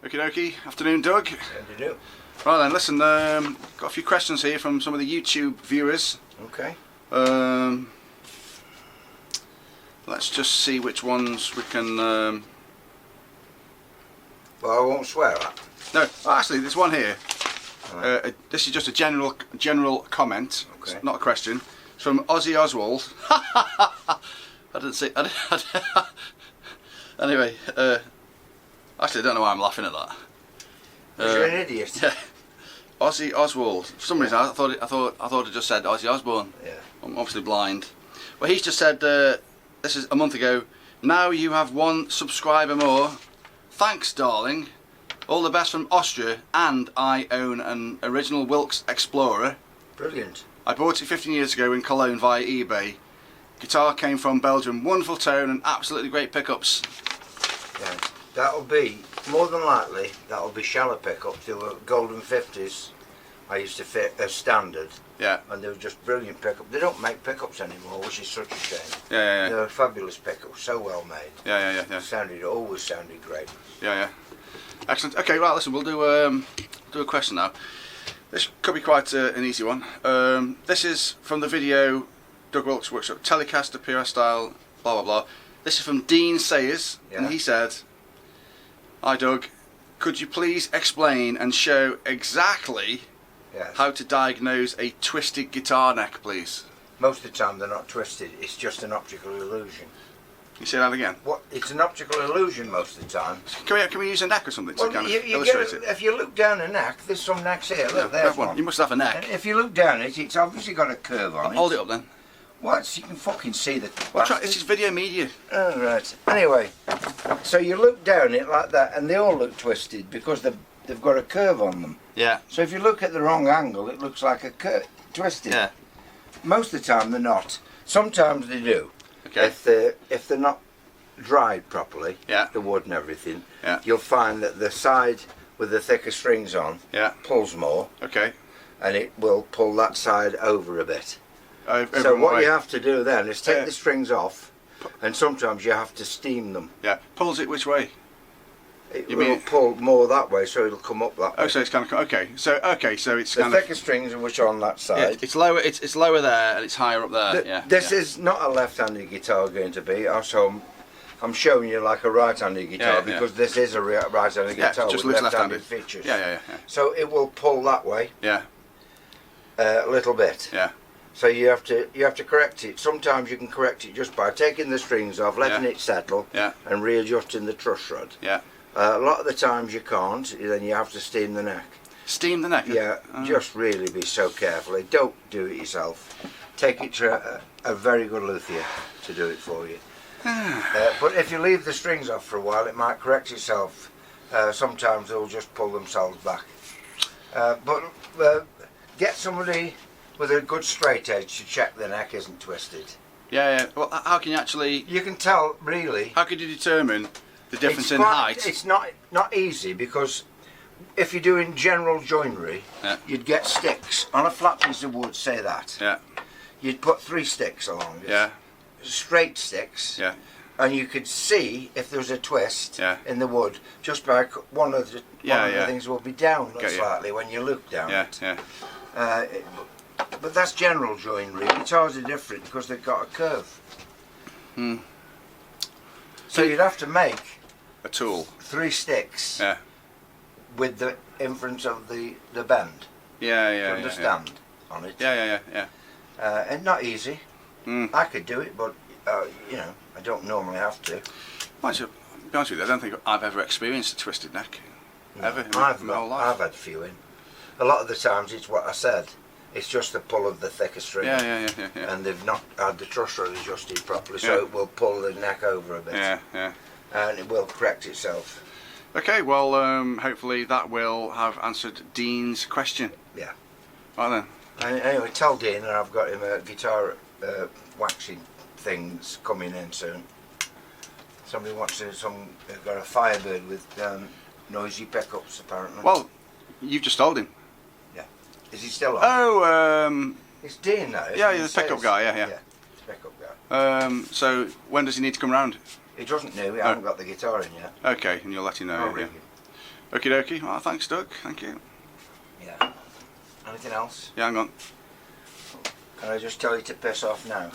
Okie dokie, afternoon Doug. How do you do? Right then, listen, got a few questions here from some of the YouTube viewers. Okay. Let's just see which ones we can... Well, I won't swear at. No, actually there's one here. Right. This is just a general comment, Okay. it's not a question. It's from Ossi Oswald. I didn't see... Anyway, actually I don't know why I'm laughing at that. You're an idiot. Yeah. Ossi Oswald. For some reason I thought it just said Ozzy Osbourne. Yeah. I'm obviously blind. Well, he's just said this is a month ago. Now you have 1 subscriber more. Thanks, darling. All the best from Austria, and I own an original Wilkes Explorer. Brilliant. I bought it 15 years ago in Cologne via eBay. Guitar came from Belgium. Wonderful tone and absolutely great pickups. Yeah. That'll be, more than likely, that'll be shallow pickups. They were golden 50s. I used to fit as standard. Yeah. And they were just brilliant pickups. They don't make pickups anymore, which is such a shame. Yeah. They were fabulous pickups, so well made. Yeah. Always sounded great. Yeah. Excellent. Okay, right. Listen, we'll do a question now. This could be quite an easy one. This is from the video Doug Wilkes Workshop Telecaster PRS style. Blah blah blah. This is from Dean Sayers, and he said, "Hi Doug, could you please explain and show exactly how to diagnose a twisted guitar neck, please?" Most of the time they're not twisted. It's just an optical illusion. Can you say that again? What? It's an optical illusion most of the time. Can we use a neck or something to kind of you illustrate it? If you look down a neck, there's some necks here. Look, there's one. You must have a neck. And if you look down it, it's obviously got a curve on it. Hold it up then. What? You can fucking see the... Well, this is video media. Oh, right. Anyway, so you look down it like that, and they all look twisted because they've got a curve on them. Yeah. So if you look at the wrong angle, it looks like a curve, twisted. Yeah. Most of the time they're not. Sometimes they do. Okay. If they're not dried properly, yeah, the wood and everything, yeah, you'll find that the side with the thicker strings on, yeah, pulls more. Okay. And it will pull that side over a bit. Over so what way? you have to do then is take the strings off, and sometimes you have to steam them. Yeah. Pulls it which way? It will pull more that way, so it'll come up that way. Oh, so it's kind of okay. So it's the kind thicker strings which are on that side. Yeah, it's lower. It's lower there, and it's higher up there. This is not a left-handed guitar going to be. Also, I'm showing you like a right-handed guitar because this is a right-handed guitar just with left-handed features. Yeah. So it will pull that way. Yeah. A little bit. Yeah. So you have to correct it. Sometimes you can correct it just by taking the strings off, letting it settle, and readjusting the truss rod. Yeah. A lot of the times you can't. Then you have to steam the neck. Steam the neck. Yeah. Just really be so careful. Don't do it yourself. Take it to a very good luthier to do it for you. But if you leave the strings off for a while, it might correct itself. Sometimes they'll just pull themselves back. But get somebody with a good straight edge to check the neck isn't twisted. Yeah. Well, how can you actually... You can tell, really. How could you determine the difference in height? It's not easy, because if you're doing general joinery, you'd get sticks. On a flat piece of wood, say that. Yeah. You'd put 3 sticks along it. Yeah. Straight sticks. Yeah. And you could see if there was a twist in the wood just by one of the things will be down slightly when you look down it. Yeah. But that's general joinery. Guitars are different because they've got a curve. So you'd have to make a tool. 3 sticks. Yeah. With the inference of the bend. Yeah. To understand on it. Yeah. And not easy. I could do it, but you know, I don't normally have to. Well, to be honest with you, I don't think I've ever experienced a twisted neck. No, ever in my whole life. I've had a few in. A lot of the times it's what I said. It's just the pull of the thicker string. Yeah. And they've not had the truss rod adjusted properly, so it will pull the neck over a bit. Yeah. And it will correct itself. Okay, well, hopefully that will have answered Dean's question. Yeah. Right then. Anyway, tell Dean that I've got him a guitar waxing things coming in soon. Somebody wants to, they've got a Firebird with noisy pickups apparently. Well, you've just told him. Yeah. Is he still on? Oh, it's Dean now. Yeah, he's the pickup guy, yeah. Yeah, it's the pickup guy. So when does he need to come round? He doesn't know, we haven't got the guitar in yet. Okay, and you'll let him know. I'll ring him. Okie dokie. Well, thanks, Doug. Thank you. Yeah. Anything else? Yeah, hang on. Can I just tell you to piss off now?